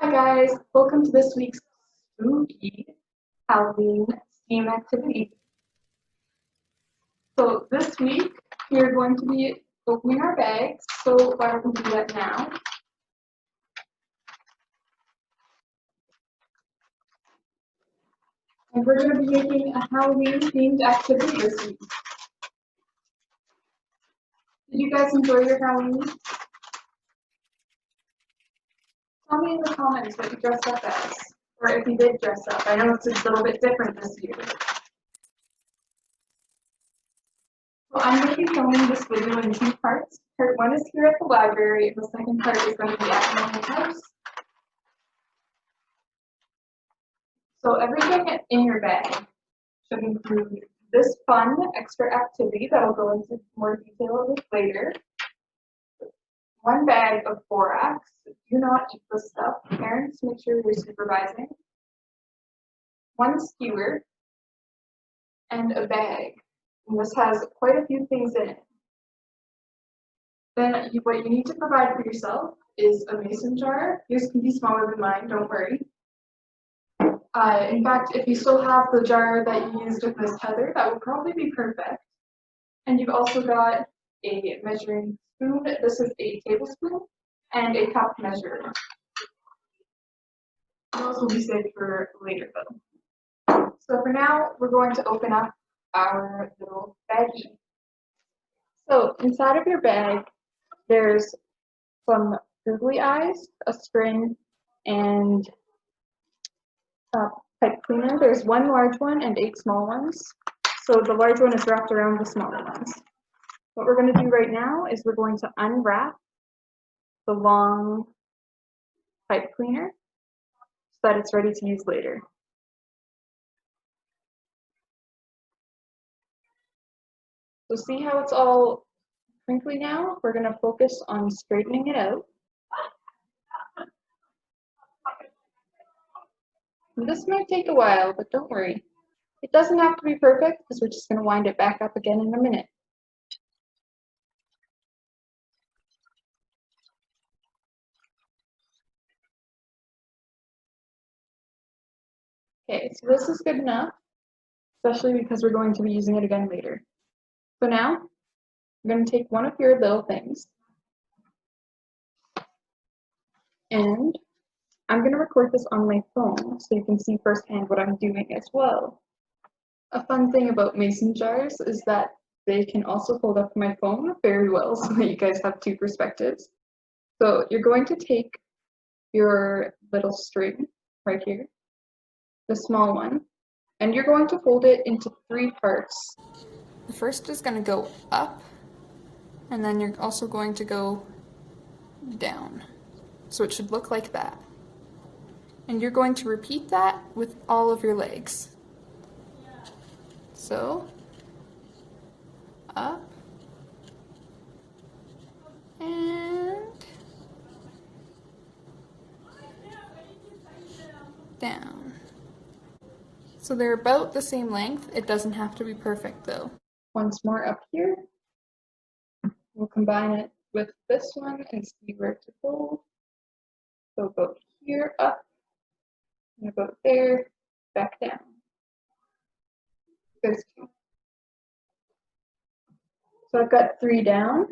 Hi guys, welcome to this week's spooky Halloween theme activity. So this week we are going to be opening our bags, so why don't we do that now? And we're going to be making a Halloween themed activity this week. Did you guys enjoy your Halloween? Tell me in the comments what you dressed up as, or if you did dress up. I know it's a little bit different this year. So I'm going to be filming this video in two parts. Part one is here at the library, and the second part is going to be at my house. So everything in your bag should include this fun extra activity that I'll go into more detail with later. One bag of borax. Do not eat this stuff. Parents, make sure you're supervising. One skewer and a bag. And this has quite a few things in it. Then what you need to provide for yourself is a mason jar. Yours can be smaller than mine, don't worry. In fact, if you still have the jar that you used with Miss Heather, that would probably be perfect. And you've also got a measuring spoon. This is a tablespoon and a cup measure. Those will be saved for later though. So for now, we're going to open up our little baggie. So inside of your bag, there's some googly eyes, a string, and pipe cleaner. There's one large one and 8 small ones. So the large one is wrapped around the smaller ones. What we're going to do right now is we're going to unwrap the long pipe cleaner so that it's ready to use later. So see how it's all crinkly now? We're going to focus on straightening it out. And this might take a while, but don't worry. It doesn't have to be perfect because we're just going to wind it back up again in a minute. Okay, so this is good enough, especially because we're going to be using it again later. So now, I'm going to take one of your little things, and I'm going to record this on my phone so you can see firsthand what I'm doing as well. A fun thing about mason jars is that they can also hold up my phone very well so that you guys have two perspectives. So you're going to take your little string right here, the small one, and you're going to fold it into 3 parts. The first is going to go up, and then you're also going to go down. So it should look like that. And you're going to repeat that with all of your legs. So, up, and down. So they're about the same length. It doesn't have to be perfect though. Once more up here. We'll combine it with this one and see where to fold. So about here, up, and about there, back down. There's 2. So I've got 3 down.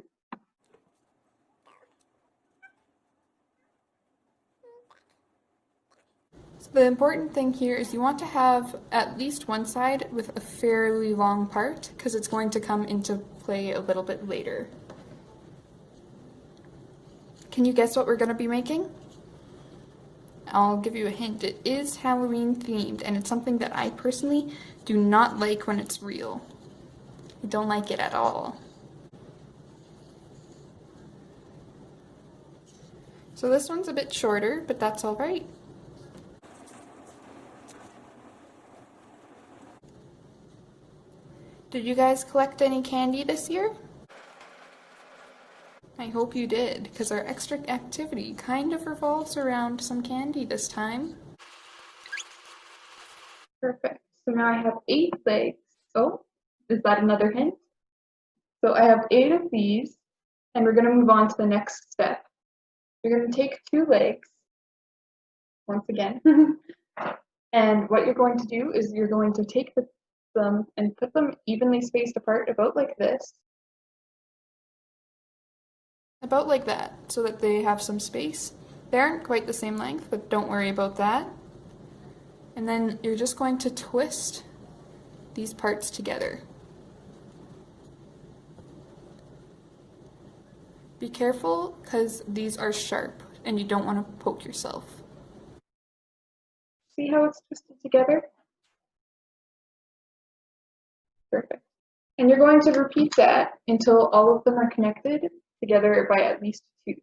So the important thing here is you want to have at least one side with a fairly long part because it's going to come into play a little bit later. Can you guess what we're going to be making? I'll give you a hint. It is Halloween themed, and it's something that I personally do not like when it's real. I don't like it at all. So this one's a bit shorter, but that's all right. Did you guys collect any candy this year? I hope you did, because our extra activity kind of revolves around some candy this time. Perfect. So now I have 8 legs. Oh, is that another hint? So I have 8 of these, and we're going to move on to the next step. You're going to take 2 legs, once again. And what you're going to do is you're going to take them and put them evenly spaced apart, about like this. About like that, so that they have some space. They aren't quite the same length, but don't worry about that. And then you're just going to twist these parts together. Be careful, because these are sharp and you don't want to poke yourself. See how it's twisted together? Perfect. And you're going to repeat that until all of them are connected together by at least 2.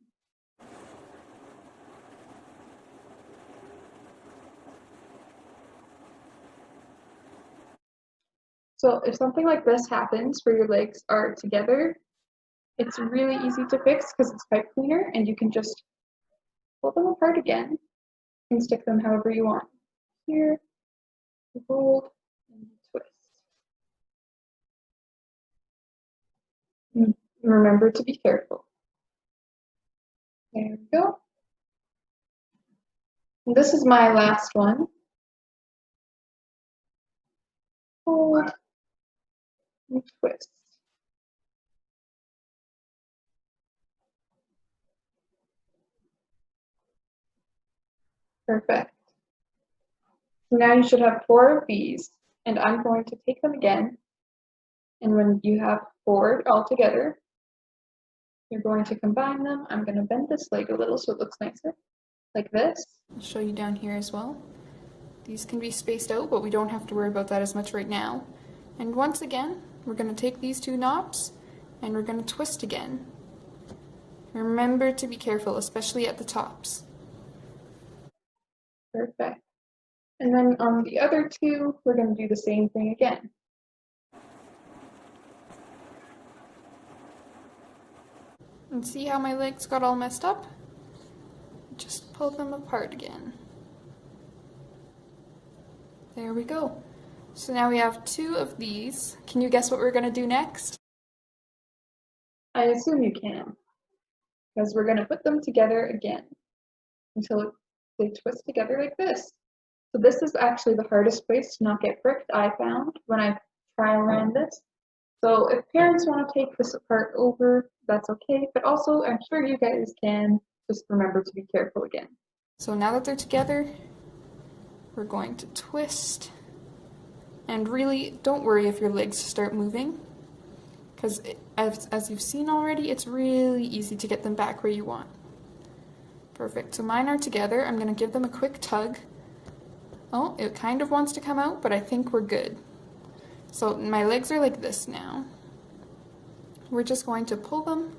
So if something like this happens where your legs are together, it's really easy to fix because it's pipe cleaner, and you can just pull them apart again and stick them however you want. Here, fold, and twist. And remember to be careful. There we go. And this is my last one. Fold and twist. Perfect. Now you should have 4 of these, and I'm going to take them again. And when you have 4 all together, you're going to combine them. I'm going to bend this leg a little so it looks nicer, like this. I'll show you down here as well. These can be spaced out, but we don't have to worry about that as much right now. And once again, we're going to take these 2 knots and we're going to twist again. Remember to be careful, especially at the tops. Perfect. And then on the other 2, we're going to do the same thing again. And see how my legs got all messed up? Just pull them apart again. There we go. So now we have 2 of these. Can you guess what we're going to do next? I assume you can, because we're going to put them together again until they twist together like this. So this is actually the hardest place to not get bricked, I found, when I try and ran this. So if parents want to take this apart over, that's okay, but also I'm sure you guys can. Just remember to be careful again. So now that they're together, we're going to twist. And really, don't worry if your legs start moving, because as you've seen already, it's really easy to get them back where you want. Perfect. So mine are together. I'm going to give them a quick tug. Oh, it kind of wants to come out, but I think we're good. So my legs are like this now. We're just going to pull them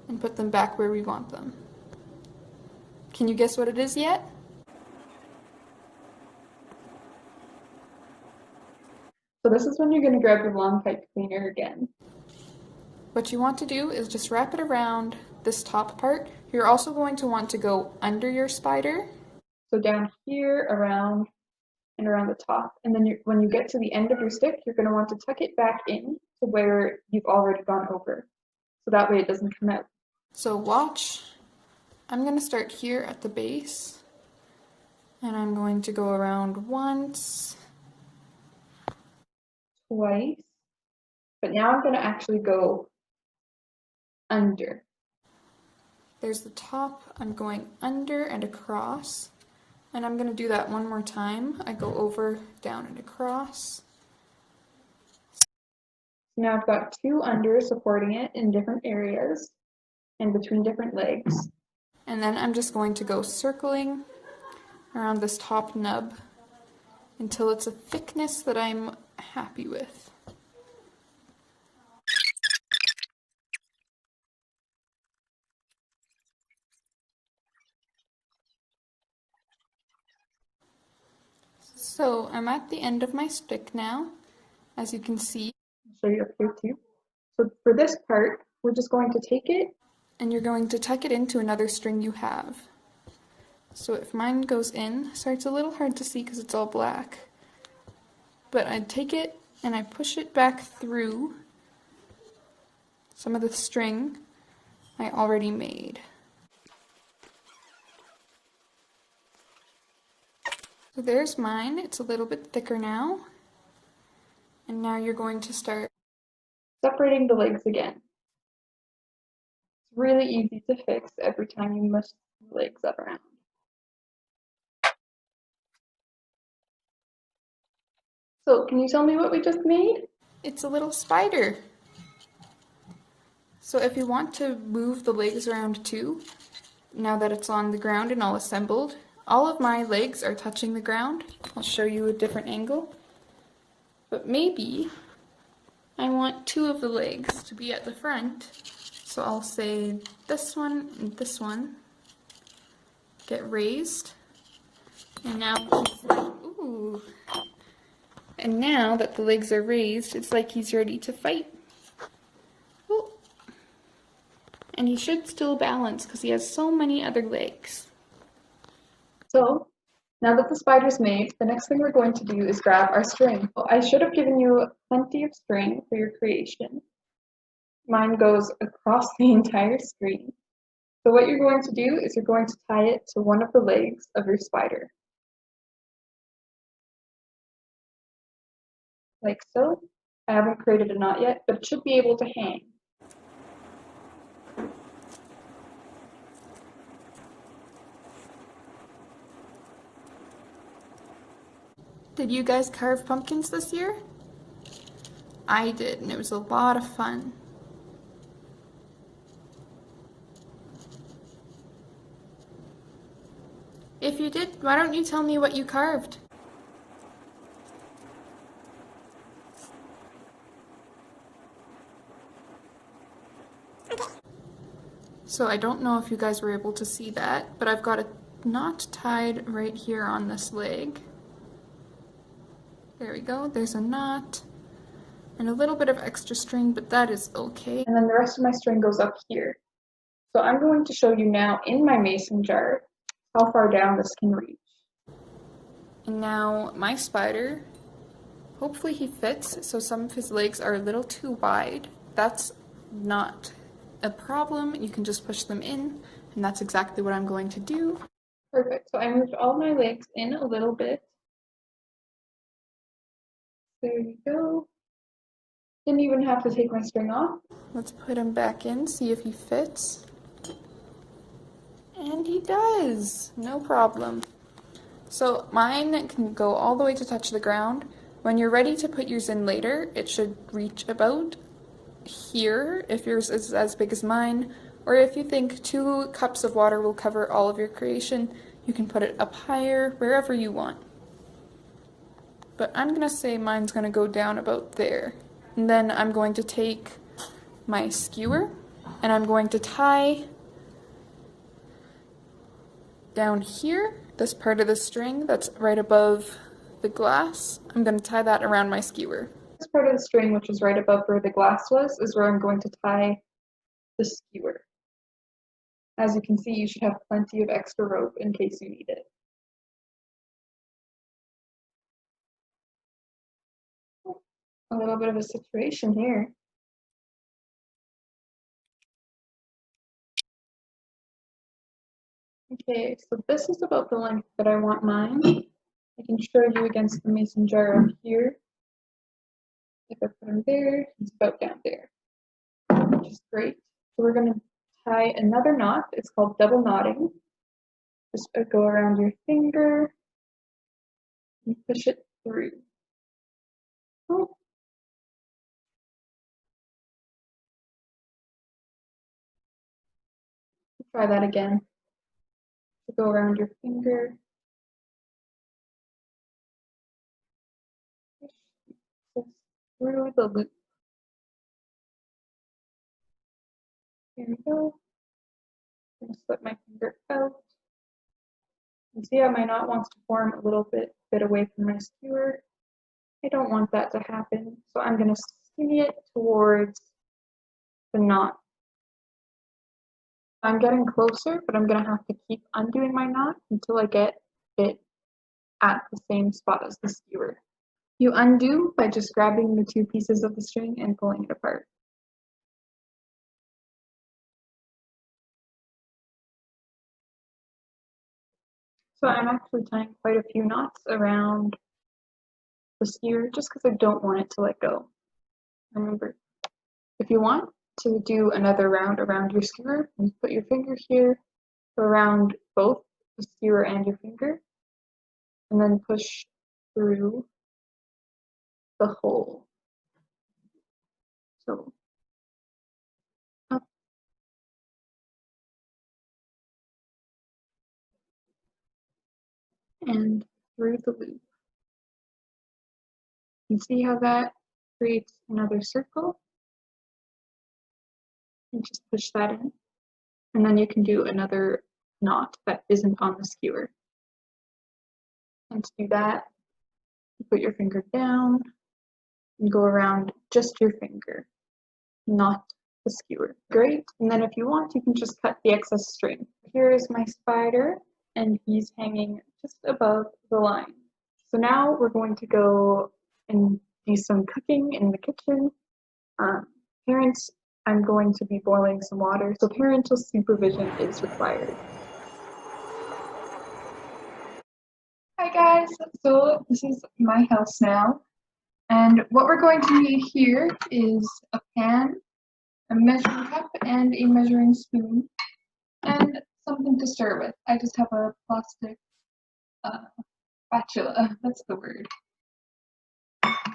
and put them back where we want them. Can you guess what it is yet? So this is when you're going to grab your long pipe cleaner again. What you want to do is just wrap it around this top part. You're also going to want to go under your spider. So down here, around, and around the top. And then when you get to the end of your stick, you're going to want to tuck it back in to where you've already gone over. So that way it doesn't come out. So watch. I'm going to start here at the base. And I'm going to go around once. Twice. But now I'm going to actually go under. There's the top. I'm going under and across. And I'm going to do that one more time. I go over, down, and across. Now I've got 2 under supporting it in different areas and between different legs. And then I'm just going to go circling around this top nub until it's a thickness that I'm happy with. So I'm at the end of my stick now, as you can see. I'll show you up here too. So for this part, we're just going to take it. And you're going to tuck it into another string you have. So if mine goes in, sorry it's a little hard to see because it's all black, but I take it and I push it back through some of the string I already made. So there's mine. It's a little bit thicker now. And now you're going to start separating the legs again. It's really easy to fix every time you mush the legs up around. So, can you tell me what we just made? It's a little spider. So if you want to move the legs around too, now that it's on the ground and all assembled, all of my legs are touching the ground. I'll show you a different angle. But maybe I want two of the legs to be at the front. So I'll say this one and this one get raised. And now he's like, ooh. And now that the legs are raised, it's like he's ready to fight. Ooh. And he should still balance because he has so many other legs. So, now that the spider's made, the next thing we're going to do is grab our string. Well, I should have given you plenty of string for your creation. Mine goes across the entire screen. So what you're going to do is you're going to tie it to one of the legs of your spider. Like so. I haven't created a knot yet, but it should be able to hang. Did you guys carve pumpkins this year? I did, and it was a lot of fun. If you did, why don't you tell me what you carved? So I don't know if you guys were able to see that, but I've got a knot tied right here on this leg. There we go, there's a knot. And a little bit of extra string, but that is okay. And then the rest of my string goes up here. So I'm going to show you now in my mason jar how far down this can reach. And now my spider, hopefully he fits, so some of his legs are a little too wide. That's not a problem, you can just push them in, and that's exactly what I'm going to do. Perfect, so I moved all my legs in a little bit. There you go. Didn't even have to take my string off. Let's put him back in, see if he fits. And he does, no problem. So mine can go all the way to touch the ground. When you're ready to put yours in later, it should reach about here if yours is as big as mine, or if you think 2 cups of water will cover all of your creation, you can put it up higher, wherever you want. But I'm gonna say mine's gonna go down about there. And then I'm going to take my skewer and I'm going to tie down here, this part of the string that's right above the glass. I'm going to tie that around my skewer. This part of the string, which is right above where the glass was, is where I'm going to tie the skewer. As you can see, you should have plenty of extra rope in case you need it. A little bit of a situation here. Okay, so this is about the length that I want mine. I can show you against the mason jar up here. If I put them there, it's about down there, which is great. So we're going to tie another knot. It's called double knotting. Just go around your finger and push it through. Oh. Try that again. So go around your finger. Push through the loop. Here we go. I'm going to slip my finger out. You see how my knot wants to form a little bit away from my skewer. I don't want that to happen, so I'm going to swing it towards the knot. I'm getting closer, but I'm going to have to keep undoing my knot until I get it at the same spot as the skewer. You undo by just grabbing the 2 pieces of the string and pulling it apart. So I'm actually tying quite a few knots around the skewer just because I don't want it to let go. Remember, if you want to do another round around your skewer, you put your finger here around both the skewer and your finger, and then push through the hole. So up and through the loop. You see how that creates another circle? And just push that in. And then you can do another knot that isn't on the skewer. And to do that, you put your finger down and go around just your finger, not the skewer. Great. And then if you want, you can just cut the excess string. Here is my spider, and he's hanging just above the line. So now we're going to go and do some cooking in the kitchen. Parents, I'm going to be boiling some water, so parental supervision is required. Hi guys, so this is my house now, and what we're going to need here is a pan, a measuring cup, and a measuring spoon, and something to stir with. I just have a plastic spatula, that's the word.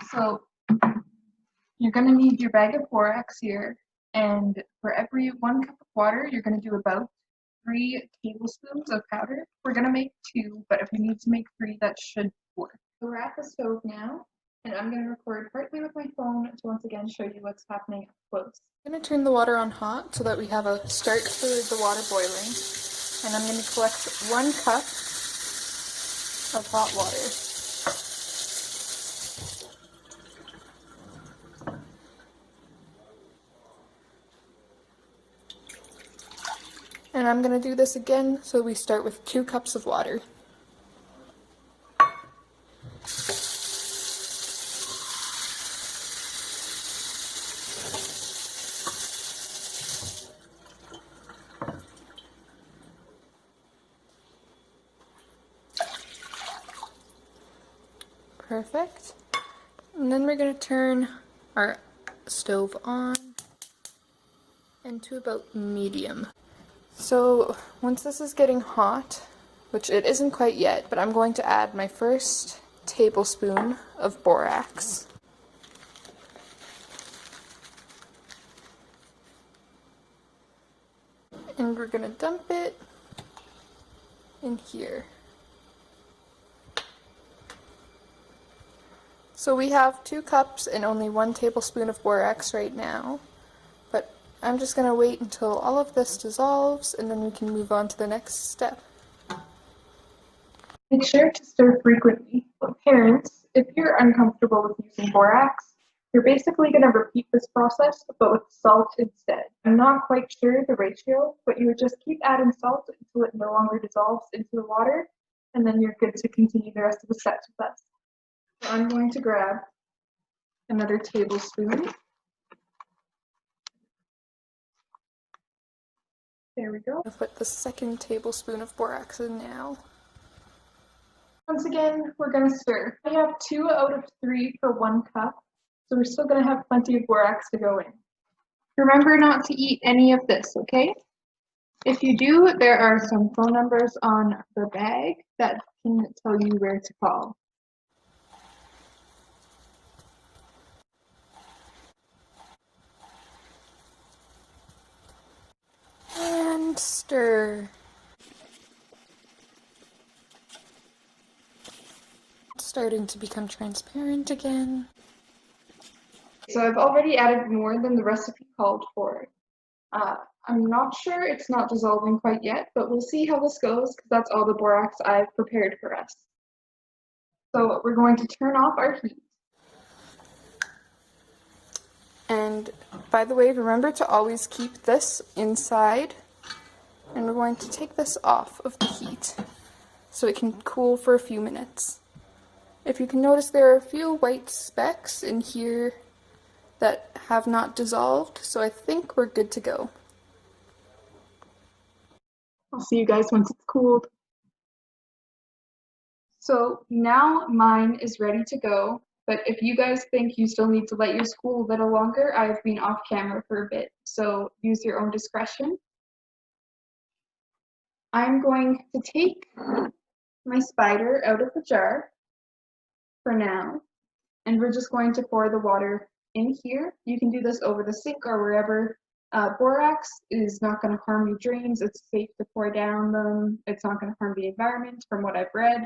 So you're going to need your bag of borax here, and for every 1 cup of water, you're going to do about 3 tablespoons of powder. We're going to make 2, but if you need to make 3, that should work. So we're at the stove now, and I'm going to record partly with my phone to once again show you what's happening up close. I'm going to turn the water on hot so that we have a start for the water boiling, and I'm going to collect 1 cup of hot water. And I'm going to do this again, so we start with 2 cups of water. Perfect. And then we're going to turn our stove on into about medium. So once this is getting hot, which it isn't quite yet, but I'm going to add my first tablespoon of borax. And we're going to dump it in here. So we have 2 cups and only 1 tablespoon of borax right now, but I'm just going to wait until all of this dissolves and then we can move on to the next step. Make sure to stir frequently. For parents, if you're uncomfortable with using borax, you're basically going to repeat this process, but with salt instead. I'm not quite sure the ratio, but you would just keep adding salt until it no longer dissolves into the water, and then you're good to continue the rest of the steps with us. So I'm going to grab another tablespoon. There we go. I'll put the second tablespoon of borax in now. Once again, we're going to stir. I have 2 out of 3 for 1 cup, so we're still going to have plenty of borax to go in. Remember not to eat any of this, okay? If you do, there are some phone numbers on the bag that can tell you where to call. And stir. It's starting to become transparent again. So I've already added more than the recipe called for. I'm not sure it's not dissolving quite yet, but we'll see how this goes because that's all the borax I've prepared for us. So we're going to turn off our heat. And by the way, remember to always keep this inside. And we're going to take this off of the heat so it can cool for a few minutes. If you can notice, there are a few white specks in here that have not dissolved, so I think we're good to go. I'll see you guys once it's cooled. So now mine is ready to go, but if you guys think you still need to let yours cool a little longer, I've been off camera for a bit, so use your own discretion. I'm going to take my spider out of the jar for now, and we're just going to pour the water in here. You can do this over the sink or wherever. Borax is not going to harm your drains. It's safe to pour down them. It's not going to harm the environment from what I've read.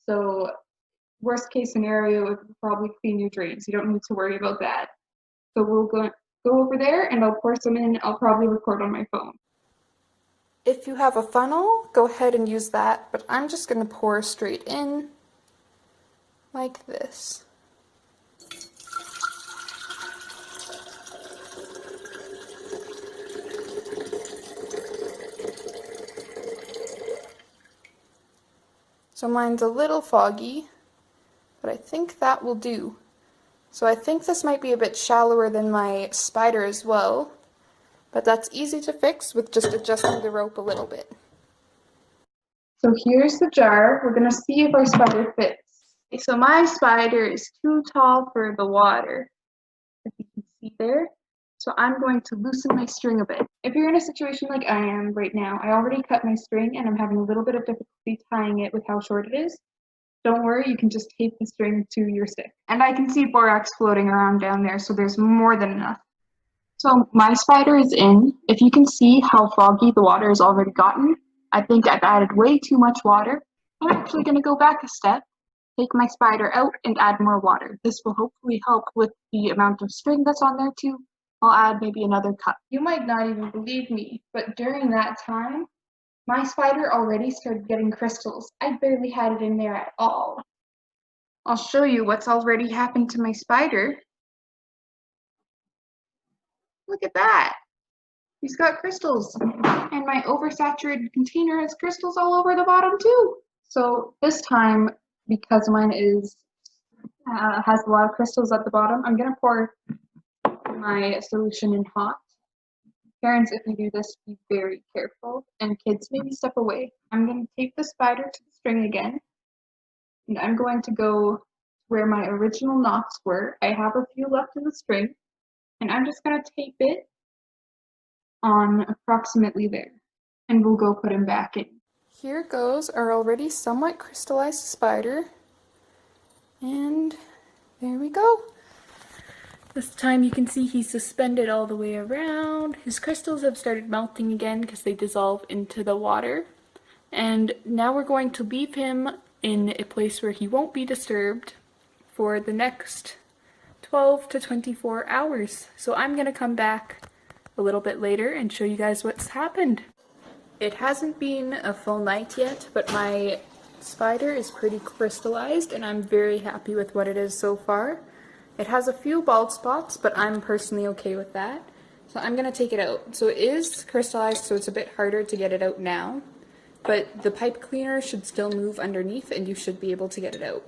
So worst case scenario, it will probably clean your drains. You don't need to worry about that. So we'll go over there and I'll pour some in. I'll probably record on my phone. If you have a funnel, go ahead and use that, but I'm just going to pour straight in like this. So mine's a little foggy, but I think that will do. So I think this might be a bit shallower than my spider as well, but that's easy to fix with just adjusting the rope a little bit. So here's the jar. We're going to see if our spider fits. Okay, so my spider is too tall for the water, if you can see there. So I'm going to loosen my string a bit. If you're in a situation like I am right now, I already cut my string and I'm having a little bit of difficulty tying it with how short it is. Don't worry, you can just tape the string to your stick. And I can see borax floating around down there, so there's more than enough. So my spider is in. If you can see how foggy the water has already gotten, I think I've added way too much water. I'm actually going to go back a step, take my spider out and add more water. This will hopefully help with the amount of string that's on there too. I'll add maybe another cup. You might not even believe me, but during that time, my spider already started getting crystals. I barely had it in there at all. I'll show you what's already happened to my spider. Look at that. He's got crystals. And my oversaturated container has crystals all over the bottom too. So this time, because mine has a lot of crystals at the bottom, I'm gonna pour my solution in hot. Parents, if you do this, be very careful, and kids, maybe step away. I'm going to tape the spider to the string again, and I'm going to go where my original knots were. I have a few left in the string, and I'm just going to tape it on approximately there, and we'll go put him back in. Here goes our already somewhat crystallized spider, and there we go. This time you can see he's suspended all the way around. His crystals have started melting again because they dissolve into the water. And now we're going to leave him in a place where he won't be disturbed for the next 12 to 24 hours. So I'm going to come back a little bit later and show you guys what's happened. It hasn't been a full night yet, but my spider is pretty crystallized and I'm very happy with what it is so far. It has a few bald spots, but I'm personally okay with that. So I'm going to take it out. So it is crystallized, so it's a bit harder to get it out now. But the pipe cleaner should still move underneath and you should be able to get it out.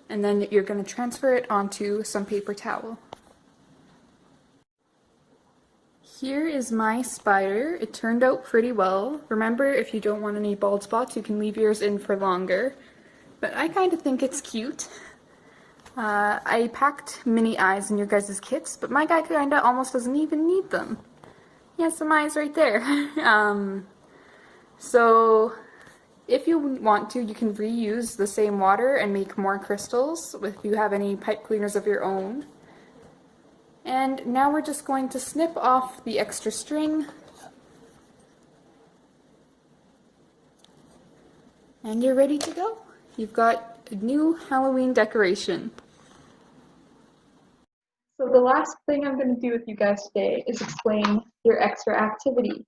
And then you're going to transfer it onto some paper towel. Here is my spider. It turned out pretty well. Remember, if you don't want any bald spots, you can leave yours in for longer. But I kind of think it's cute. I packed mini eyes in your guys' kits, but my guy kinda almost doesn't even need them. He has some eyes right there. So if you want to, you can reuse the same water and make more crystals if you have any pipe cleaners of your own. And now we're just going to snip off the extra string. And you're ready to go. You've got a new Halloween decoration. So the last thing I'm going to do with you guys today is explain your extra activity.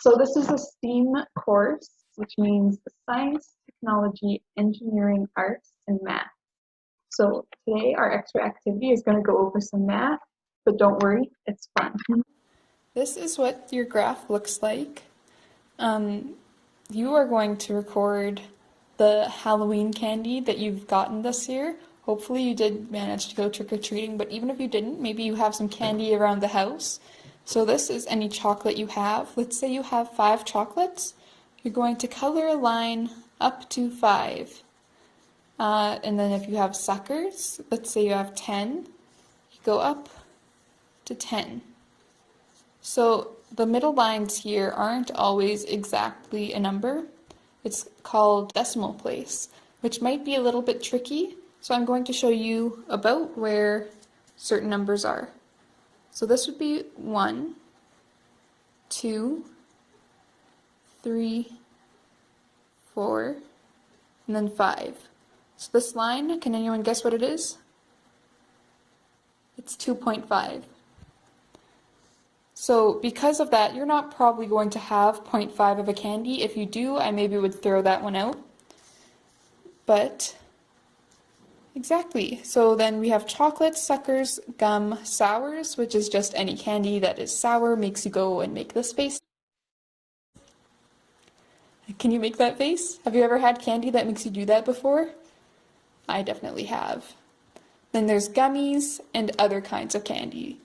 So this is a STEAM course, which means science, technology, engineering, arts, and math. So today our extra activity is going to go over some math, but don't worry, it's fun. This is what your graph looks like. You are going to record the Halloween candy that you've gotten this year. Hopefully you did manage to go trick-or-treating, but even if you didn't, maybe you have some candy around the house. So this is any chocolate you have. Let's say you have 5 chocolates. You're going to color a line up to 5. And then if you have suckers, let's say you have 10, you go up to 10. So the middle lines here aren't always exactly a number. It's called decimal place, which might be a little bit tricky. So I'm going to show you about where certain numbers are. So this would be 1, 2, 3, 4, and then 5. So this line, can anyone guess what it is? It's 2.5. So because of that, you're not probably going to have 0.5 of a candy. If you do, I maybe would throw that one out. But exactly. So then we have chocolates, suckers, gum, sours, which is just any candy that is sour, makes you go and make this face. Can you make that face? Have you ever had candy that makes you do that before? I definitely have. Then there's gummies and other kinds of candy.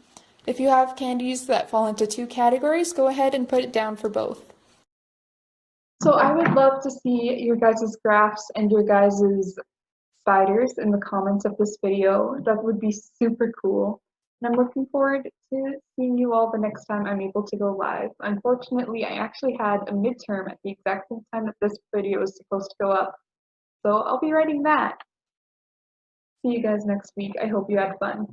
If you have candies that fall into 2 categories, go ahead and put it down for both. So I would love to see your guys' graphs and your guys' spiders in the comments of this video. That would be super cool. And I'm looking forward to seeing you all the next time I'm able to go live. Unfortunately, I actually had a midterm at the exact same time that this video is supposed to go up. So I'll be writing that. See you guys next week. I hope you had fun.